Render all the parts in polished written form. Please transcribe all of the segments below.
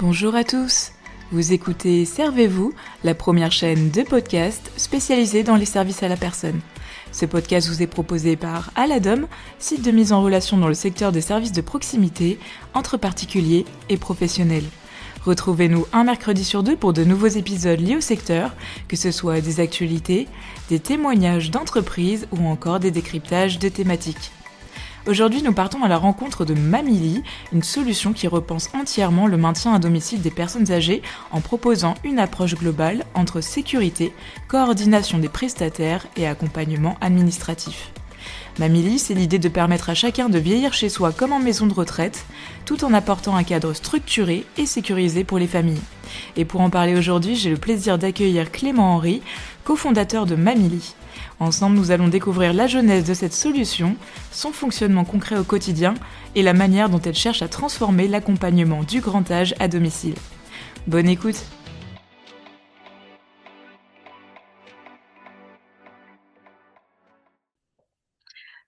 Bonjour à tous, vous écoutez Servez-vous, la première chaîne de podcast spécialisée dans les services à la personne. Ce podcast vous est proposé par Aladom, site de mise en relation dans le secteur des services de proximité entre particuliers et professionnels. Retrouvez-nous un mercredi sur deux pour de nouveaux épisodes liés au secteur, que ce soit des actualités, des témoignages d'entreprises ou encore des décryptages de thématiques. Aujourd'hui, nous partons à la rencontre de Mamily, une solution qui repense entièrement le maintien à domicile des personnes âgées en proposant une approche globale entre sécurité, coordination des prestataires et accompagnement administratif. Mamily, c'est l'idée de permettre à chacun de vieillir chez soi comme en maison de retraite, tout en apportant un cadre structuré et sécurisé pour les familles. Et pour en parler aujourd'hui, j'ai le plaisir d'accueillir Clément Henry, cofondateur de Mamily. Ensemble, nous allons découvrir la genèse de cette solution, son fonctionnement concret au quotidien et la manière dont elle cherche à transformer l'accompagnement du grand âge à domicile. Bonne écoute!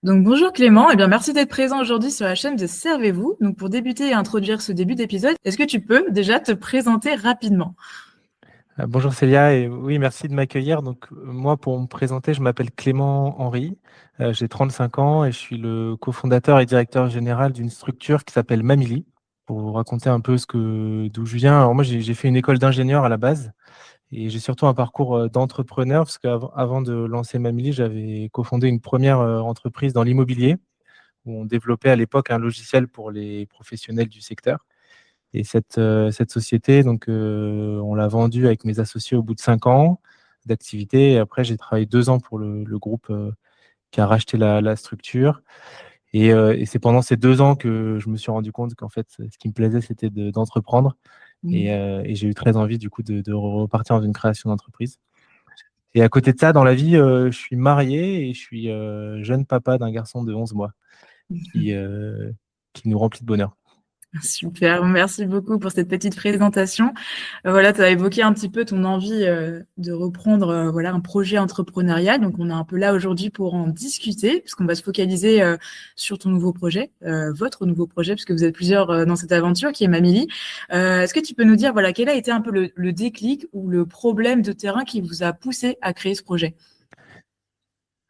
Donc bonjour Clément, merci d'être présent aujourd'hui sur la chaîne de Servez-vous. Donc pour débuter et introduire ce début d'épisode, est-ce que tu peux déjà te présenter rapidement ? Bonjour Célia, et oui, merci de m'accueillir. Donc, moi, pour me présenter, je m'appelle Clément Henry, j'ai 35 ans et je suis le cofondateur et directeur général d'une structure qui s'appelle Mamily. Pour vous raconter un peu d'où je viens, alors moi, j'ai fait une école d'ingénieur à la base et j'ai surtout un parcours d'entrepreneur parce qu'avant de lancer Mamily, j'avais cofondé une première entreprise dans l'immobilier où on développait à l'époque un logiciel pour les professionnels du secteur. Et cette société, donc, on l'a vendue avec mes associés au bout de 5 ans d'activité. Et après, j'ai travaillé 2 ans pour le groupe qui a racheté la structure. Et c'est pendant ces 2 ans que je me suis rendu compte qu'en fait, ce qui me plaisait, c'était d'entreprendre. Et j'ai eu très envie, du coup, de repartir dans une création d'entreprise. Et à côté de ça, dans la vie, je suis marié et je suis jeune papa d'un garçon de 11 mois qui, qui nous remplit de bonheur. Super, merci beaucoup pour cette petite présentation. Voilà, tu as évoqué un petit peu ton envie de reprendre un projet entrepreneurial. Donc, on est un peu là aujourd'hui pour en discuter, puisqu'on va se focaliser sur ton nouveau projet, votre nouveau projet, puisque vous êtes plusieurs dans cette aventure qui est Mamily. Est-ce que tu peux nous dire quel a été un peu le déclic ou le problème de terrain qui vous a poussé à créer ce projet ?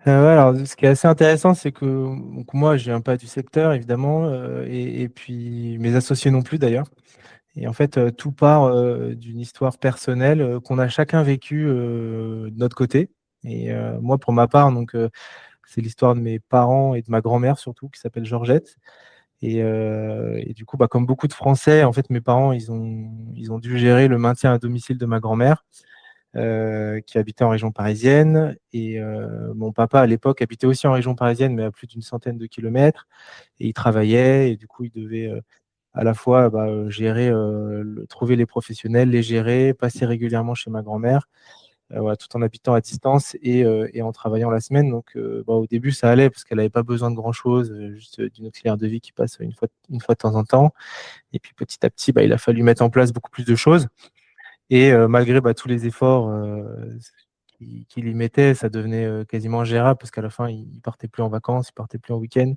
Ouais, alors, ce qui est assez intéressant, c'est que donc, moi, je viens pas du secteur, évidemment, et puis mes associés non plus, d'ailleurs. Et en fait, tout part d'une histoire personnelle qu'on a chacun vécue de notre côté. Et moi, pour ma part, donc, c'est l'histoire de mes parents et de ma grand-mère, surtout, qui s'appelle Georgette. Et du coup, comme beaucoup de Français, en fait, mes parents, ils ont dû gérer le maintien à domicile de ma grand-mère qui habitait en région parisienne. Et mon papa, à l'époque, habitait aussi en région parisienne, mais à plus d'une centaine de kilomètres. Et il travaillait, et du coup, il devait à la fois gérer, trouver les professionnels, les gérer, passer régulièrement chez ma grand-mère, voilà, tout en habitant à distance et en travaillant la semaine. Donc, au début, ça allait parce qu'elle n'avait pas besoin de grand-chose, juste d'une auxiliaire de vie qui passe une fois de temps en temps. Et puis, petit à petit, il a fallu mettre en place beaucoup plus de choses. Et malgré tous les efforts qu'il y mettait, ça devenait quasiment ingérable parce qu'à la fin, il ne partait plus en vacances, il ne partait plus en week-end.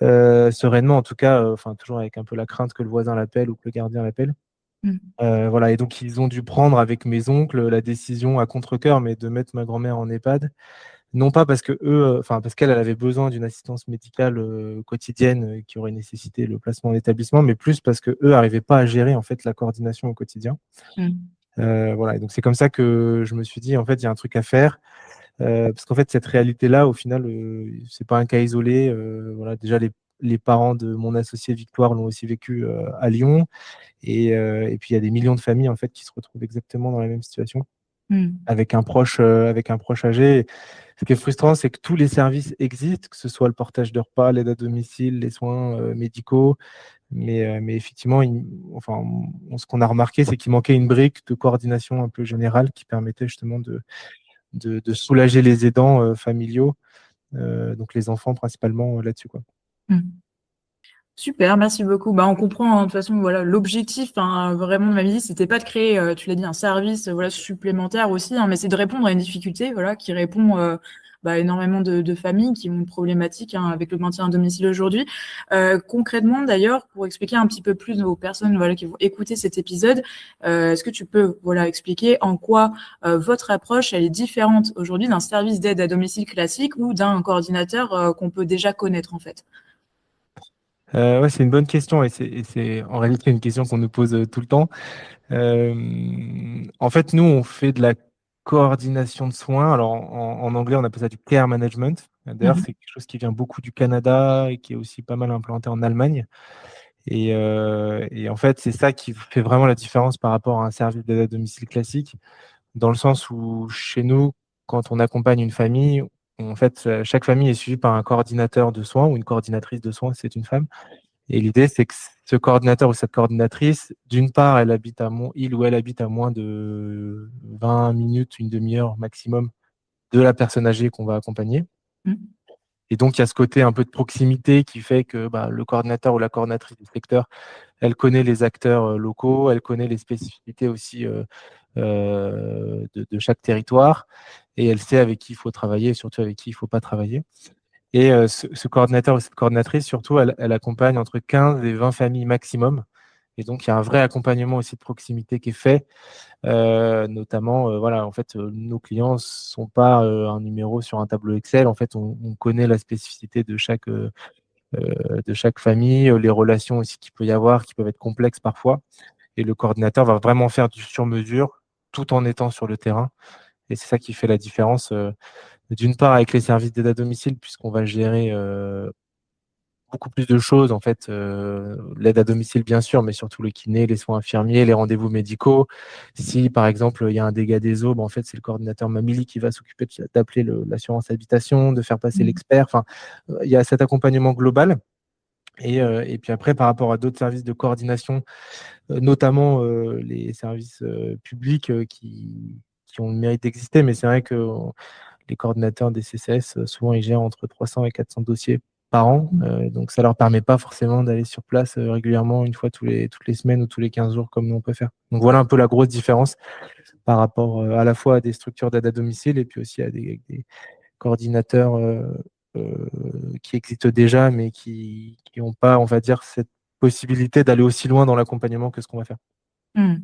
Sereinement, en tout cas, toujours avec un peu la crainte que le voisin l'appelle ou que le gardien l'appelle. Voilà, et donc ils ont dû prendre avec mes oncles la décision à contre-cœur, mais de mettre ma grand-mère en EHPAD. Non pas parce que parce qu'elle avait besoin d'une assistance médicale quotidienne qui aurait nécessité le placement en établissement, mais plus parce que eux n'arrivaient pas à gérer en fait la coordination au quotidien. Voilà, et donc c'est comme ça que je me suis dit, en fait, il y a un truc à faire. Parce qu'en fait, cette réalité-là, au final, c'est pas un cas isolé. Voilà, déjà, les parents de mon associé Victoire l'ont aussi vécu à Lyon. Et puis, il y a des millions de familles en fait, qui se retrouvent exactement dans la même situation, avec un proche âgé. Ce qui est frustrant, c'est que tous les services existent, que ce soit le portage de repas, l'aide à domicile, les soins médicaux. Mais effectivement, ce qu'on a remarqué, c'est qu'il manquait une brique de coordination un peu générale qui permettait justement de soulager les aidants familiaux, donc les enfants principalement là-dessus, quoi. Super, merci beaucoup. On comprend de toute façon l'objectif vraiment de Mamily, c'était pas de créer, tu l'as dit, un service supplémentaire aussi, mais c'est de répondre à une difficulté qui répond énormément de familles qui ont une problématique avec le maintien à domicile aujourd'hui. Concrètement, d'ailleurs, pour expliquer un petit peu plus aux personnes qui vont écouter cet épisode, est-ce que tu peux expliquer en quoi votre approche elle est différente aujourd'hui d'un service d'aide à domicile classique ou d'un coordinateur qu'on peut déjà connaître en fait? Ouais, c'est une bonne question et c'est en réalité une question qu'on nous pose tout le temps. En fait, nous, on fait de la coordination de soins. Alors, en anglais, on appelle ça du care management. D'ailleurs, Mhm. c'est quelque chose qui vient beaucoup du Canada et qui est aussi pas mal implanté en Allemagne. Et en fait, c'est ça qui fait vraiment la différence par rapport à un service d'aide à domicile classique, dans le sens où chez nous, quand on accompagne une famille, en fait, chaque famille est suivie par un coordinateur de soins ou une coordinatrice de soins, si c'est une femme. Et l'idée, c'est que ce coordinateur ou cette coordinatrice, d'une part, il ou elle habite à moins de 20 minutes, une demi-heure maximum de la personne âgée qu'on va accompagner. Mhm. Et donc, il y a ce côté un peu de proximité qui fait que le coordinateur ou la coordinatrice du secteur, elle connaît les acteurs locaux, elle connaît les spécificités aussi de chaque territoire, et elle sait avec qui il faut travailler et surtout avec qui il ne faut pas travailler. Et ce coordinateur ou cette coordinatrice, surtout, elle accompagne entre 15 et 20 familles maximum. Et donc, il y a un vrai accompagnement aussi de proximité qui est fait. Notamment, voilà, en fait, nos clients ne sont pas un numéro sur un tableau Excel. En fait, on connaît la spécificité de chaque famille, les relations aussi qu'il peut y avoir, qui peuvent être complexes parfois. Et le coordinateur va vraiment faire du sur-mesure tout en étant sur le terrain. Et c'est ça qui fait la différence, d'une part avec les services d'aide à domicile, puisqu'on va gérer beaucoup plus de choses, en fait, l'aide à domicile, bien sûr, mais surtout le kiné, les soins infirmiers, les rendez-vous médicaux. Si, par exemple, il y a un dégât des eaux, en fait, c'est le coordinateur Mamili qui va s'occuper d'appeler l'assurance habitation, de faire passer Mhm. l'expert. Enfin, il y a cet accompagnement global. Et puis après, par rapport à d'autres services de coordination, notamment les services publics qui ont le mérite d'exister, mais c'est vrai que les coordinateurs des CCS, souvent, ils gèrent entre 300 et 400 dossiers par an. Donc, ça ne leur permet pas forcément d'aller sur place régulièrement, une fois toutes les semaines ou tous les 15 jours, comme nous, on peut faire. Donc, voilà un peu la grosse différence par rapport à la fois à des structures d'aide à domicile et puis aussi à des coordinateurs euh, qui existent déjà, mais qui n'ont pas, on va dire, cette possibilité d'aller aussi loin dans l'accompagnement que ce qu'on va faire. Mhm.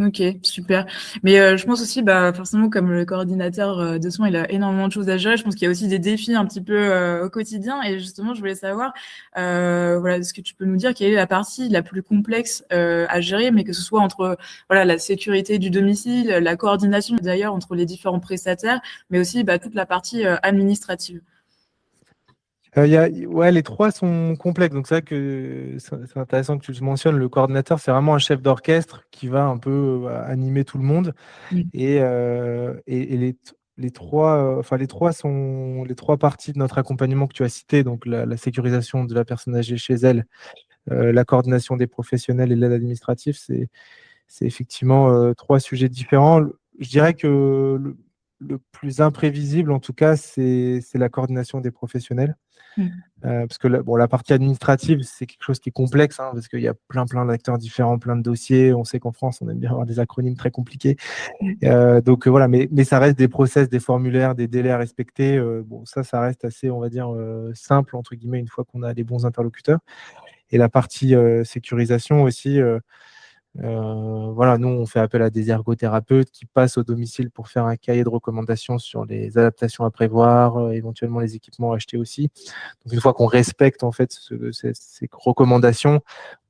Ok, super. Mais je pense aussi, forcément, comme le coordinateur de soins, il a énormément de choses à gérer. Je pense qu'il y a aussi des défis un petit peu au quotidien. Et justement, je voulais savoir, est-ce que tu peux nous dire quelle est la partie la plus complexe à gérer, mais que ce soit entre la sécurité du domicile, la coordination d'ailleurs entre les différents prestataires, mais aussi toute la partie administrative. Ouais, les trois sont complexes. Donc, c'est vrai que c'est intéressant que tu le mentionnes. Le coordinateur, c'est vraiment un chef d'orchestre qui va un peu animer tout le monde. Mm. Et les trois parties de notre accompagnement que tu as citées, donc la sécurisation de la personne âgée chez elle, la coordination des professionnels et l'aide administrative, c'est effectivement trois sujets différents. Je dirais que le plus imprévisible, en tout cas, c'est la coordination des professionnels. Mm. Parce que la partie administrative, c'est quelque chose qui est complexe, hein, parce qu'il y a plein d'acteurs différents, plein de dossiers. On sait qu'en France, on aime bien avoir des acronymes très compliqués. Mm. Donc voilà, mais ça reste des process, des formulaires, des délais à respecter. Bon, ça reste assez, on va dire, simple, entre guillemets, une fois qu'on a les bons interlocuteurs. Et la partie sécurisation aussi, voilà, nous, on fait appel à des ergothérapeutes qui passent au domicile pour faire un cahier de recommandations sur les adaptations à prévoir, éventuellement les équipements à acheter aussi. Donc, une fois qu'on respecte en fait ces recommandations,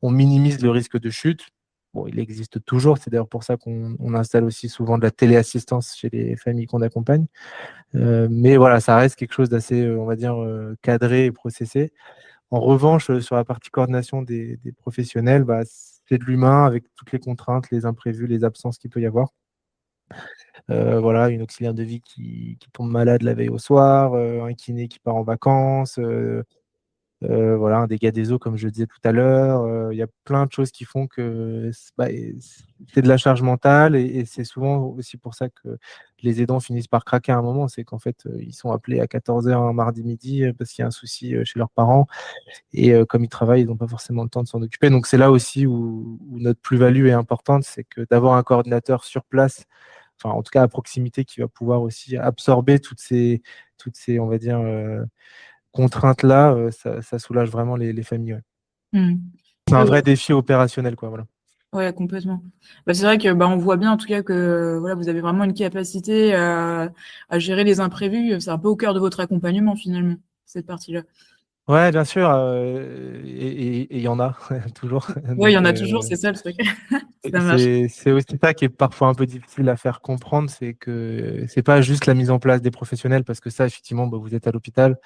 on minimise le risque de chute. Bon, il existe toujours, c'est d'ailleurs pour ça qu'on installe aussi souvent de la téléassistance chez les familles qu'on accompagne. Mais voilà, ça reste quelque chose d'assez, on va dire, cadré et processé. En revanche, sur la partie coordination des professionnels, c'est de l'humain avec toutes les contraintes, les imprévus, les absences qu'il peut y avoir. Voilà, une auxiliaire de vie qui tombe malade la veille au soir, un kiné qui part en vacances, voilà, un dégât des eaux, comme je le disais tout à l'heure. Il y a plein de choses qui font que c'est de la charge mentale et c'est souvent aussi pour ça que les aidants finissent par craquer à un moment. C'est qu'en fait, ils sont appelés à 14 heures un mardi midi parce qu'il y a un souci chez leurs parents. Et comme ils travaillent, ils n'ont pas forcément le temps de s'en occuper. Donc c'est là aussi où notre plus-value est importante, c'est que d'avoir un coordinateur sur place, enfin en tout cas à proximité, qui va pouvoir aussi absorber toutes toutes ces, on va dire, contraintes-là, ça soulage vraiment les familles, ouais. Mmh. C'est un Ouais, vrai défi opérationnel, quoi, voilà. ouais, complètement. Bah, c'est vrai que, bah, on voit bien en tout cas que, voilà, vous avez vraiment une capacité à gérer les imprévus. C'est un peu au cœur de votre accompagnement finalement, cette partie-là. Ouais, bien sûr, et il y en a toujours, Ouais, il y donc en a toujours, c'est ça le truc. et Ça marche. c'est aussi ça qui est parfois un peu difficile à faire comprendre, c'est que c'est pas juste la mise en place des professionnels parce que ça, effectivement, bah, vous êtes à l'hôpital,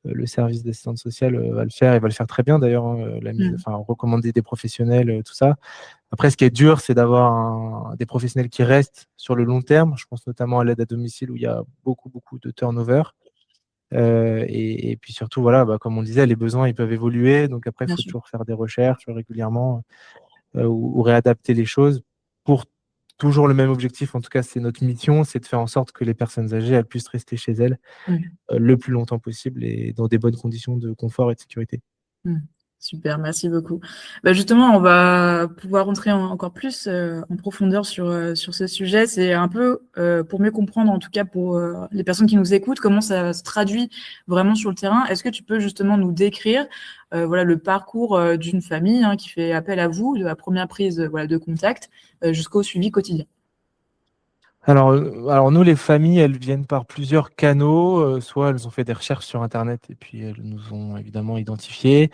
le service d'assistante sociale, va le faire et va le faire très bien d'ailleurs, hein, Mmh. recommander des professionnels, tout ça. Après, ce qui est dur, c'est d'avoir des professionnels qui restent sur le long terme. Je pense notamment à l'aide à domicile où il y a beaucoup, beaucoup de turnover. Et puis surtout, voilà, bah, comme on disait, les besoins, ils peuvent évoluer. Donc après, il Bien faut sûr. toujours faire des recherches régulièrement, ou réadapter les choses pour toujours le même objectif. En tout cas, c'est notre mission, c'est de faire en sorte que les personnes âgées, elles puissent rester chez elles, Mmh. le plus longtemps possible et dans des bonnes conditions de confort et de sécurité. Mmh. Super, merci beaucoup. Bah, justement, on va pouvoir rentrer encore plus, en profondeur sur ce sujet. C'est un peu, pour mieux comprendre, en tout cas pour, les personnes qui nous écoutent, comment ça se traduit vraiment sur le terrain. Est-ce que tu peux justement nous décrire, voilà, le parcours, d'une famille, hein, qui fait appel à vous, de la première prise, voilà, de contact, jusqu'au suivi quotidien? Alors nous, les familles, elles viennent par plusieurs canaux, soit elles ont fait des recherches sur internet et puis elles nous ont évidemment identifiés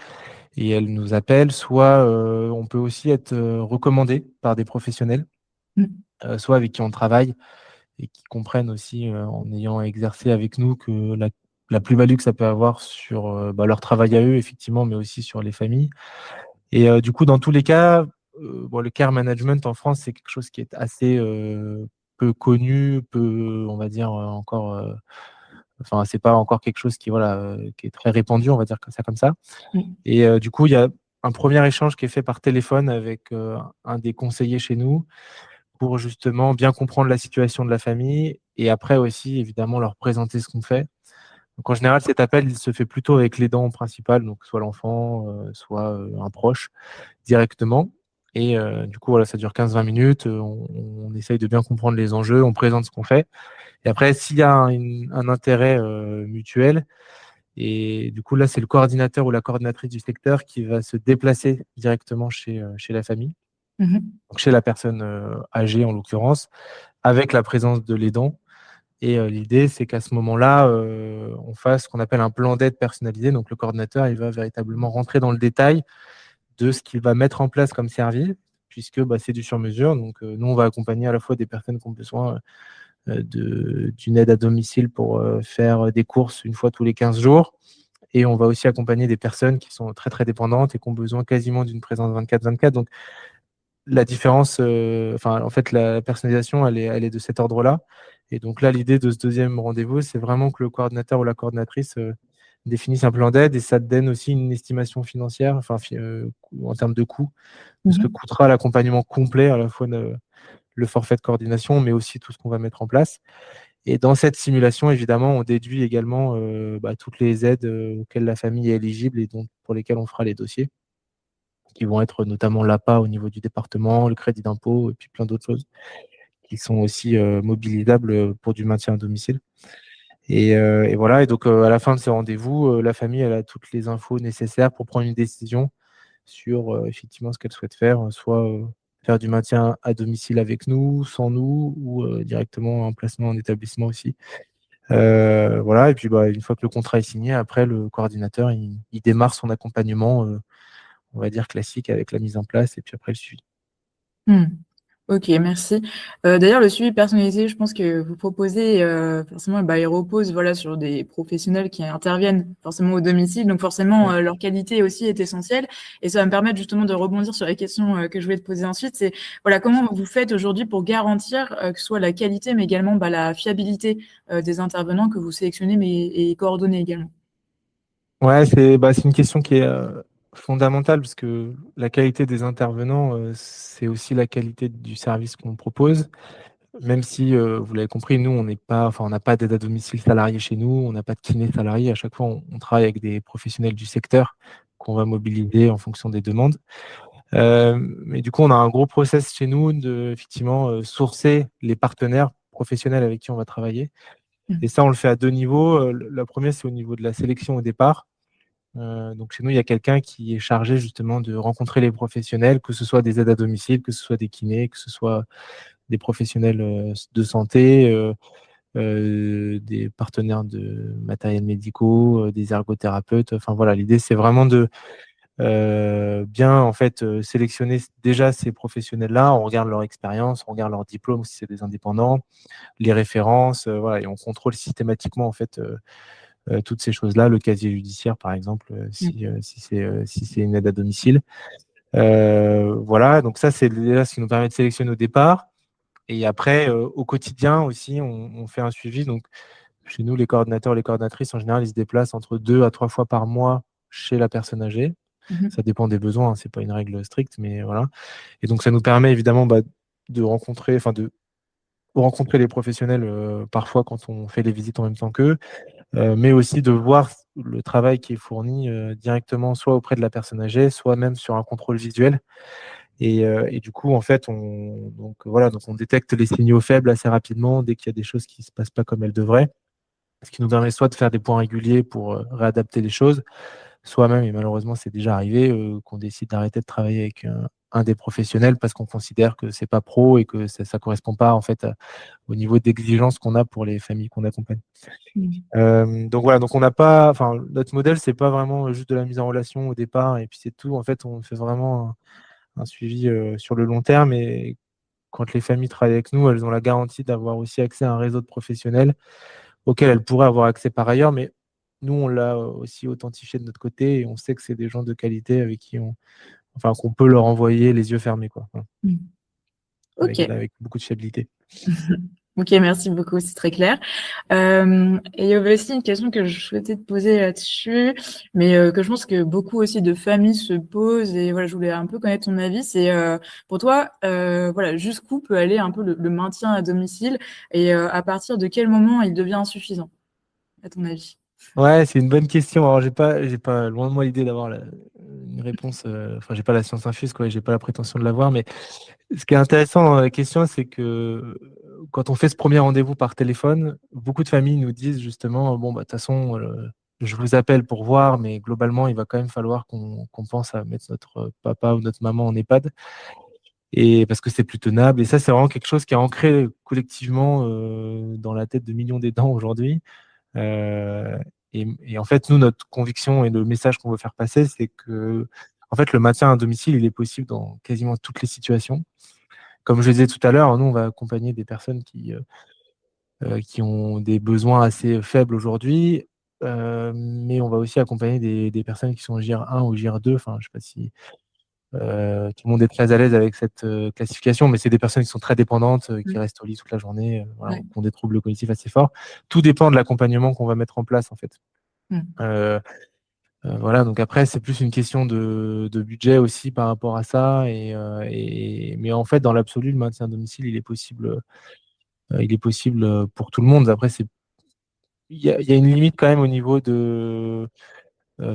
et elles nous appellent, soit, on peut aussi être, recommandé par des professionnels, Mmh. soit avec qui on travaille et qui comprennent aussi, en ayant exercé avec nous que la plus-value que ça peut avoir sur, bah, leur travail à eux effectivement, mais aussi sur les familles et du coup, dans tous les cas, bon, le care management en France, c'est quelque chose qui est assez, peu connu, peu, on va dire, encore, enfin, c'est pas encore quelque chose qui, voilà, qui est très répandu, on va dire comme ça Mmh. et du coup, il y a un premier échange qui est fait par téléphone avec, un des conseillers chez nous pour justement bien comprendre la situation de la famille et après aussi évidemment leur présenter ce qu'on fait. Donc en général, cet appel, il se fait plutôt avec l'aidant principal, donc soit l'enfant, soit, un proche directement et du coup, voilà, ça dure 15-20 minutes, on essaye de bien comprendre les enjeux, on présente ce qu'on fait et après s'il y a un intérêt, mutuel et du coup là, c'est le coordinateur ou la coordinatrice du secteur qui va se déplacer directement chez la famille, Mmh mh. donc chez la personne, âgée en l'occurrence, avec la présence de l'aidant et l'idée, c'est qu'à ce moment-là, on fasse ce qu'on appelle un plan d'aide personnalisé. Donc le coordinateur, il va véritablement rentrer dans le détail de ce qu'il va mettre en place comme service, puisque, bah, c'est du sur mesure. Donc nous, on va accompagner à la fois des personnes qui ont besoin, d'une aide à domicile pour, faire des courses une fois tous les 15 jours et on va aussi accompagner des personnes qui sont très, très dépendantes et qui ont besoin quasiment d'une présence 24/24. Donc la différence, enfin, en fait, la personnalisation, elle est de cet ordre-là et donc là, l'idée de ce deuxième rendez-vous, c'est vraiment que le coordinateur ou la coordinatrice, définisse un plan d'aide et ça te donne aussi une estimation financière, enfin en termes de coût, de ce que Mmh. coûtera l'accompagnement complet, à la fois le forfait de coordination, mais aussi tout ce qu'on va mettre en place et dans cette simulation, évidemment, on déduit également, bah, toutes les aides, auxquelles la famille est éligible et donc pour lesquelles on fera les dossiers qui vont être notamment l'APA au niveau du département, le crédit d'impôt et puis plein d'autres choses qui sont aussi, mobilisables, pour du maintien à domicile et voilà et donc à la fin de ces rendez-vous, la famille, elle a toutes les infos nécessaires pour prendre une décision sur, effectivement ce qu'elle souhaite faire, soit, faire du maintien à domicile avec nous, sans nous ou, directement un placement en établissement aussi. Voilà et puis, bah, une fois que le contrat est signé, après le coordinateur, il démarre son accompagnement, on va dire classique avec la mise en place et puis après le suivi. Mmh. OK, merci. D'ailleurs, le suivi personnalisé, je pense que vous proposez, forcément, bah, il repose, voilà, sur des professionnels qui interviennent forcément au domicile, donc forcément, Mmh. leur qualité aussi est essentielle et ça va me permettre justement de rebondir sur les questions, que je voulais te poser ensuite. C'est, voilà, comment vous faites aujourd'hui pour garantir, que ce soit la qualité, mais également, bah, la fiabilité, des intervenants que vous sélectionnez, mais et coordonnez également? Ouais, c'est une question qui est, fondamentale parce que la qualité des intervenants, c'est aussi la qualité du service qu'on propose. Même si, vous l'avez compris, nous, on n'a pas d'aide à domicile salarié chez nous, on n'a pas de kiné salarié. À chaque fois, on travaille avec des professionnels du secteur qu'on va mobiliser en fonction des demandes. Mais du coup, on a un gros process chez nous de effectivement, sourcer les partenaires professionnels avec qui on va travailler Et ça, on le fait à 2 niveaux. La première, c'est au niveau de la sélection au départ. Donc chez nous, il y a quelqu'un qui est chargé justement de rencontrer les professionnels, que ce soit des aides à domicile, que ce soit des kinés, que ce soit des professionnels de santé, des partenaires de matériels médicaux, des ergothérapeutes. Enfin voilà, l'idée, c'est vraiment de bien en fait sélectionner déjà ces professionnels-là. On regarde leur expérience, on regarde leur diplôme si c'est des indépendants, les références, voilà, et on contrôle systématiquement en fait toutes ces choses-là, le casier judiciaire par exemple, si c'est une aide à domicile. Voilà, donc ça c'est déjà ce qui nous permet de sélectionner au départ. Et après, au quotidien aussi, on fait un suivi. Donc chez nous, les coordinateurs, les coordinatrices, en général, ils se déplacent entre 2 à 3 fois par mois chez la personne âgée. Mhm. Ça dépend des besoins, hein, c'est pas une règle stricte, mais voilà. Et donc, ça nous permet évidemment de rencontrer, enfin de rencontrer les professionnels parfois quand on fait les visites en même temps qu'eux, mais aussi de voir le travail qui est fourni directement, soit auprès de la personne âgée, soit même sur un contrôle visuel. Et du coup, en fait, voilà, donc on détecte les signaux faibles assez rapidement dès qu'il y a des choses qui se passent pas comme elles devraient, ce qui nous permet soit de faire des points réguliers pour réadapter les choses, soit même, et malheureusement c'est déjà arrivé, qu'on décide d'arrêter de travailler avec un des professionnels parce qu'on considère que c'est pas pro et que ça correspond pas en fait au niveau d'exigence qu'on a pour les familles qu'on accompagne. Mhm. Donc voilà, donc on n'a pas, enfin notre modèle c'est pas vraiment juste de la mise en relation au départ et puis c'est tout. En fait, on fait vraiment un suivi sur le long terme, et quand les familles travaillent avec nous, elles ont la garantie d'avoir aussi accès à un réseau de professionnels auquel elles pourraient avoir accès par ailleurs, mais nous, on l'a aussi authentifié de notre côté et on sait que c'est des gens de qualité avec qui enfin, qu'on peut leur envoyer les yeux fermés, quoi, hein, Mhm. Ok. avec beaucoup de fiabilité. Ok, merci beaucoup, c'est très clair. Et il y avait aussi une question que je souhaitais te poser là-dessus, mais que je pense que beaucoup aussi de familles se posent, et voilà, je voulais un peu connaître ton avis. C'est pour toi, voilà, jusqu'où peut aller un peu le maintien à domicile, et à partir de quel moment il devient insuffisant, à ton avis? Ouais, c'est une bonne question. Alors, j'ai pas loin de moi l'idée d'avoir une réponse. Enfin, j'ai pas la science infuse, quoi. Et j'ai pas la prétention de l'avoir. Mais ce qui est intéressant dans la question, c'est que quand on fait ce premier rendez-vous par téléphone, beaucoup de familles nous disent justement, bon, bah, de toute façon, je vous appelle pour voir, mais globalement, il va quand même falloir qu'on pense à mettre notre papa ou notre maman en EHPAD, et parce que c'est plus tenable. Et ça, c'est vraiment quelque chose qui est ancré collectivement dans la tête de millions d'aidants aujourd'hui. Euh, et en fait, nous, notre conviction et le message qu'on veut faire passer, c'est que en fait, le maintien à domicile, il est possible dans quasiment toutes les situations. Comme je le disais tout à l'heure, nous, on va accompagner des personnes qui ont des besoins assez faibles aujourd'hui, mais on va aussi accompagner des personnes qui sont GIR 1 ou GIR 2. Enfin, je ne sais pas si tout le monde est très à l'aise avec cette classification, mais c'est des personnes qui sont très dépendantes, qui Mm. restent au lit toute la journée, voilà, Ouais. qui ont des troubles cognitifs assez forts. Tout dépend de l'accompagnement qu'on va mettre en place, en fait. Mm. Euh, voilà, donc après, c'est plus une question de budget aussi par rapport à ça. Mais en fait, dans l'absolu, le maintien à domicile, il est possible pour tout le monde. Après, il y a une limite quand même au niveau de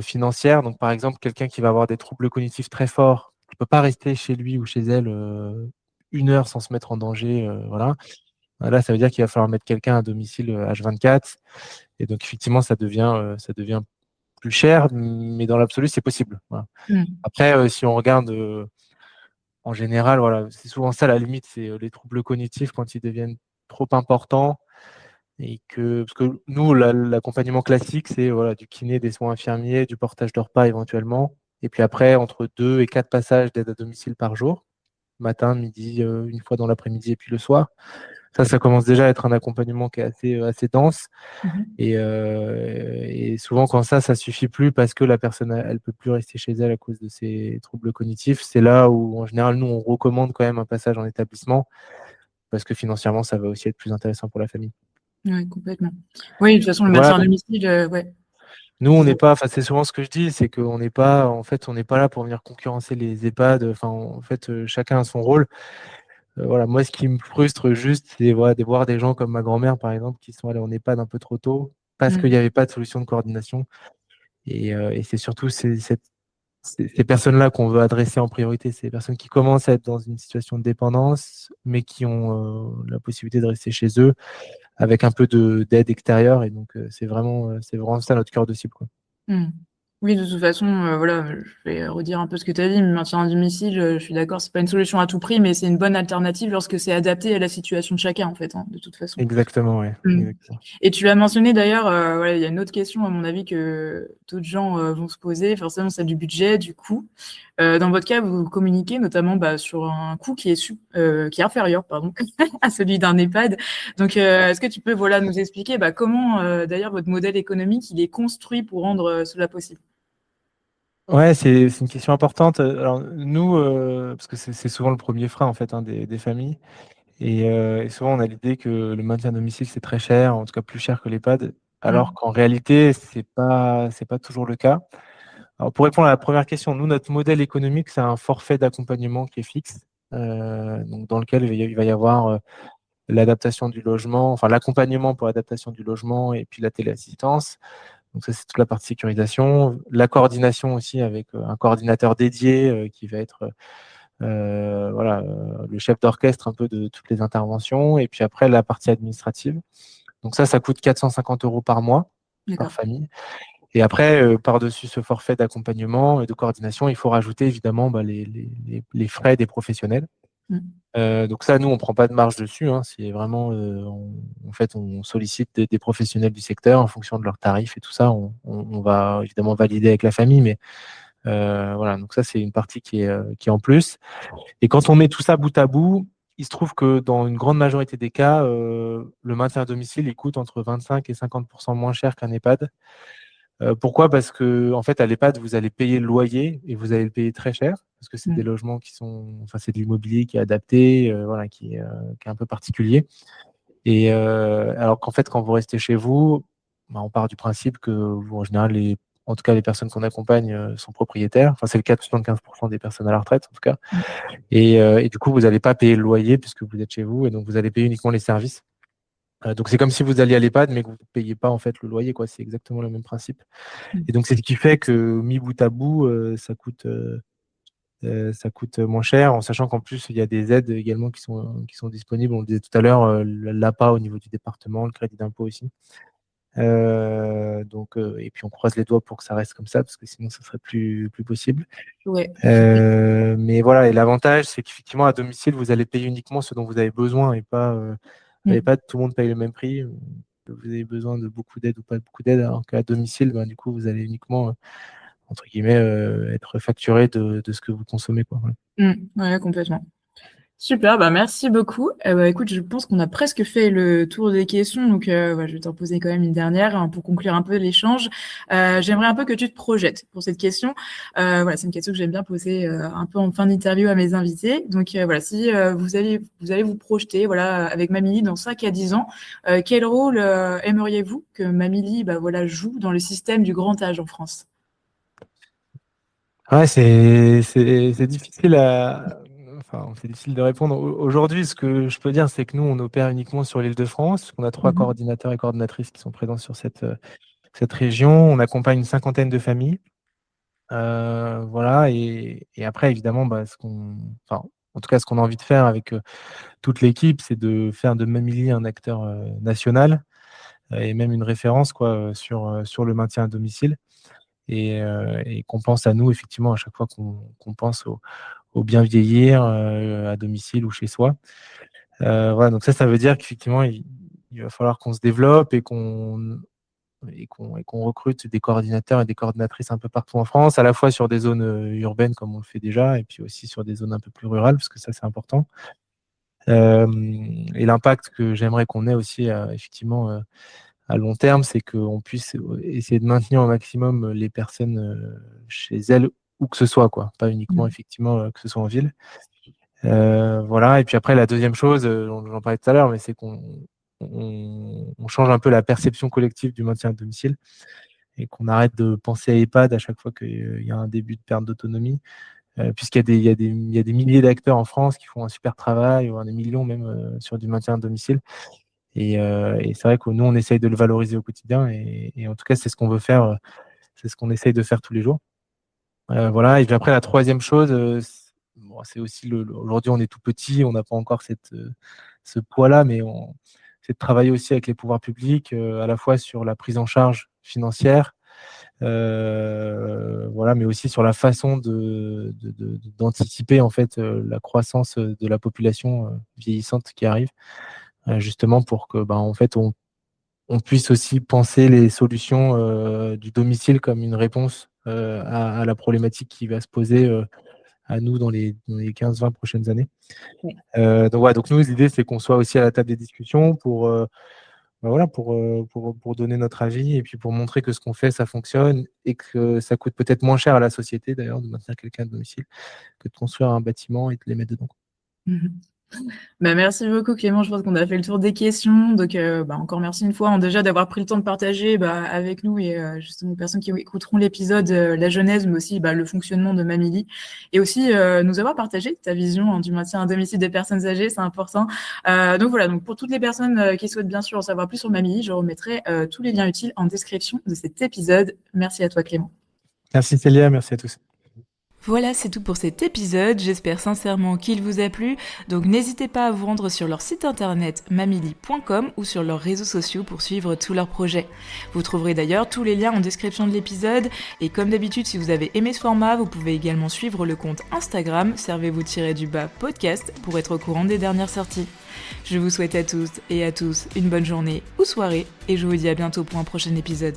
financière. Donc, par exemple, quelqu'un qui va avoir des troubles cognitifs très forts, ne peut pas rester chez lui ou chez elle 1 heure sans se mettre en danger. Voilà. Là, ça veut dire qu'il va falloir mettre quelqu'un à domicile H24. Et donc, effectivement, ça devient plus cher, mais dans l'absolu, c'est possible. Voilà. Mm. Après, si on regarde en général, voilà, c'est souvent ça la limite, c'est les troubles cognitifs quand ils deviennent trop importants. Parce que nous, l'accompagnement classique, c'est voilà, du kiné, des soins infirmiers, du portage de repas éventuellement. Et puis après, entre 2 et 4 passages d'aide à domicile par jour, matin, midi, une fois dans l'après-midi et puis le soir. Ça commence déjà à être un accompagnement qui est assez dense. Mhm. Et souvent, quand ça suffit plus parce que la personne, elle peut plus rester chez elle à cause de ses troubles cognitifs, c'est là où, en général, nous, on recommande quand même un passage en établissement parce que financièrement, ça va aussi être plus intéressant pour la famille. Ouais, complètement. Oui, de toute façon, le Voilà, maintien à donc domicile, ouais. nous, on n'est pas, enfin, c'est souvent ce que je dis, c'est qu'on n'est pas, en fait, on n'est pas là pour venir concurrencer les EHPAD. Enfin, en fait, chacun a son rôle. Voilà, moi, ce qui me frustre juste, c'est voilà, de voir des gens comme ma grand-mère, par exemple, qui sont allés en EHPAD un peu trop tôt parce qu'il n'y Mm. avait pas de solution de coordination. Et c'est surtout ces personnes-là qu'on veut adresser en priorité. C'est les personnes qui commencent à être dans une situation de dépendance, mais qui ont la possibilité de rester chez eux avec un peu d'aide extérieure. Et donc, c'est vraiment ça notre cœur de cible, quoi. Mmh. Oui, de toute façon, voilà, je vais redire un peu ce que tu as dit, mais maintien à domicile, je suis d'accord, c'est pas une solution à tout prix, mais c'est une bonne alternative lorsque c'est adapté à la situation de chacun, en fait, hein, de toute façon. Exactement, ouais. Mmh. Exactement. Et tu l'as mentionné d'ailleurs, voilà, il y a une autre question à mon avis que d'autres gens vont se poser, forcément celle du budget, du coût. Dans votre cas, vous communiquez notamment sur un coût qui est inférieur, pardon, à celui d'un EHPAD. Donc, est-ce que tu peux voilà nous expliquer comment d'ailleurs votre modèle économique il est construit pour rendre cela possible? Ouais, c'est une question importante. Alors nous, parce que c'est souvent le premier frein en fait, hein, des familles. Et souvent, on a l'idée que le maintien à domicile, c'est très cher, en tout cas plus cher que l'EHPAD, alors Mmh. qu'en réalité, c'est pas toujours le cas. Alors, pour répondre à la première question, nous, notre modèle économique, c'est un forfait d'accompagnement qui est fixe, donc dans lequel il va y avoir l'adaptation du logement, enfin l'accompagnement pour l'adaptation du logement et puis la téléassistance. Donc ça, c'est toute la partie sécurisation. La coordination aussi avec un coordinateur dédié qui va être voilà, le chef d'orchestre un peu de toutes les interventions. Et puis après, la partie administrative. Donc ça coûte 450 euros par mois, par D'accord. famille. Et après, par-dessus ce forfait d'accompagnement et de coordination, il faut rajouter évidemment les frais des professionnels. Mmh. Donc ça, nous, on prend pas de marge dessus, hein. C'est vraiment, en fait, on sollicite des professionnels du secteur en fonction de leurs tarifs et tout ça. On va évidemment valider avec la famille, mais voilà. Donc ça, c'est une partie qui est en plus. Et quand on met tout ça bout à bout, il se trouve que dans une grande majorité des cas, le maintien à domicile, il coûte entre 25 et 50 moins cher qu'un EHPAD. Pourquoi? Parce que en fait, à l'EHPAD, vous allez payer le loyer et vous allez le payer très cher parce que c'est des Mmh. logements enfin, c'est de l'immobilier qui est adapté, voilà, qui est un peu particulier. Et alors qu'en fait, quand vous restez chez vous, bah, on part du principe que, en général, en tout cas, les personnes qu'on accompagne sont propriétaires. Enfin, c'est le cas de 75 des personnes à la retraite, en tout cas. Mmh. Et du coup, vous n'allez pas payer le loyer puisque vous êtes chez vous, et donc vous allez payer uniquement les services. Donc c'est comme si vous alliez à l'EHPAD, mais que vous ne payez pas en fait le loyer, quoi. C'est exactement le même principe. Mmh. Et donc c'est ce qui fait que mis bout à bout, ça coûte moins cher, en sachant qu'en plus il y a des aides également qui sont disponibles. On le disait tout à l'heure, l'APA au niveau du département, le crédit d'impôt aussi. Donc, et puis on croise les doigts pour que ça reste comme ça, parce que sinon ça serait plus possible. Ouais. Mais voilà, et l'avantage, c'est qu'effectivement, à domicile, vous allez payer uniquement ce dont vous avez besoin et Mmh. pas tout le monde paye le même prix. Que vous avez besoin de beaucoup d'aide ou pas beaucoup d'aide, alors qu'à domicile, ben, du coup, vous allez uniquement, entre guillemets, être facturé de ce que vous consommez, quoi. Voilà. Mmh. Ouais, complètement. Super, merci beaucoup. Écoute, je pense qu'on a presque fait le tour des questions, donc je vais t'en poser quand même une dernière, hein, pour conclure un peu l'échange. J'aimerais un peu que tu te projettes pour cette question. Voilà, c'est une question que j'aime bien poser, un peu en fin d'interview à mes invités. Donc voilà, si, vous allez vous projeter, voilà, avec Mamilly dans 5 à 10 ans, quel rôle, aimeriez-vous que Mamilly, voilà, joue dans le système du grand âge en France? Ouais, c'est difficile enfin, c'est difficile de répondre. Aujourd'hui, ce que je peux dire, c'est que nous, on opère uniquement sur l'Île-de-France. On a 3 Mmh. coordinateurs et coordinatrices qui sont présents sur cette région. On accompagne une cinquantaine de familles. Voilà. Et après, évidemment, enfin, en tout cas, ce qu'on a envie de faire avec toute l'équipe, c'est de faire de Mamilly un acteur national, et même une référence, quoi, sur le maintien à domicile. Et qu'on pense à nous, effectivement, à chaque fois qu'on pense au bien vieillir à domicile ou chez soi. Voilà, donc ça veut dire qu'effectivement, il va falloir qu'on se développe et qu'on recrute des coordinateurs et des coordinatrices un peu partout en France, à la fois sur des zones urbaines comme on le fait déjà, et puis aussi sur des zones un peu plus rurales, parce que ça, c'est important. Et l'impact que j'aimerais qu'on ait aussi, effectivement, à long terme, c'est qu'on puisse essayer de maintenir au maximum les personnes chez elles, où que ce soit, quoi. Pas uniquement, Mmh. effectivement, que ce soit en ville. Voilà. Et puis après, la deuxième chose, j'en parlais tout à l'heure, mais c'est qu'on change un peu la perception collective du maintien à domicile, et qu'on arrête de penser à EHPAD à chaque fois qu'il y a un début de perte d'autonomie, puisqu'il y a des milliers d'acteurs en France qui font un super travail, voire des millions même, sur du maintien à domicile. Et c'est vrai que nous, on essaye de le valoriser au quotidien, et en tout cas, c'est ce qu'on veut faire, c'est ce qu'on essaye de faire tous les jours. Voilà. Et puis après, la troisième chose, bon, c'est aussi aujourd'hui, on est tout petit, on n'a pas encore ce poids-là, mais c'est de travailler aussi avec les pouvoirs publics, à la fois sur la prise en charge financière, voilà, mais aussi sur la façon d'anticiper en fait, la croissance, de la population, vieillissante qui arrive, justement pour que, en fait, on puisse aussi penser les solutions, du domicile comme une réponse, à la problématique qui va se poser, à nous dans les 15-20 prochaines années. Oui. Donc voilà, donc nous, l'idée, c'est qu'on soit aussi à la table des discussions pour, voilà, pour donner notre avis et puis pour montrer que ce qu'on fait, ça fonctionne et que ça coûte peut-être moins cher à la société d'ailleurs de maintenir quelqu'un à domicile que de construire un bâtiment et de les mettre dedans. Merci beaucoup Clément, je pense qu'on a fait le tour des questions. Donc encore merci une fois déjà d'avoir pris le temps de partager avec nous et justement les personnes qui écouteront l'épisode la genèse, mais aussi le fonctionnement de Mamilly et aussi nous avoir partagé ta vision du maintien à domicile des personnes âgées, c'est important. Donc voilà, donc pour toutes les personnes qui souhaitent bien sûr en savoir plus sur Mamilly, je remettrai tous les liens utiles en description de cet épisode. Merci à toi Clément. Merci Célia, merci à tous. Voilà, c'est tout pour cet épisode, j'espère sincèrement qu'il vous a plu, donc n'hésitez pas à vous rendre sur leur site internet mamilly.com ou sur leurs réseaux sociaux pour suivre tous leurs projets. Vous trouverez d'ailleurs tous les liens en description de l'épisode, et comme d'habitude, si vous avez aimé ce format, vous pouvez également suivre le compte Instagram servez-vous-podcast pour être au courant des dernières sorties. Je vous souhaite à tous et à tous une bonne journée ou soirée, et je vous dis à bientôt pour un prochain épisode.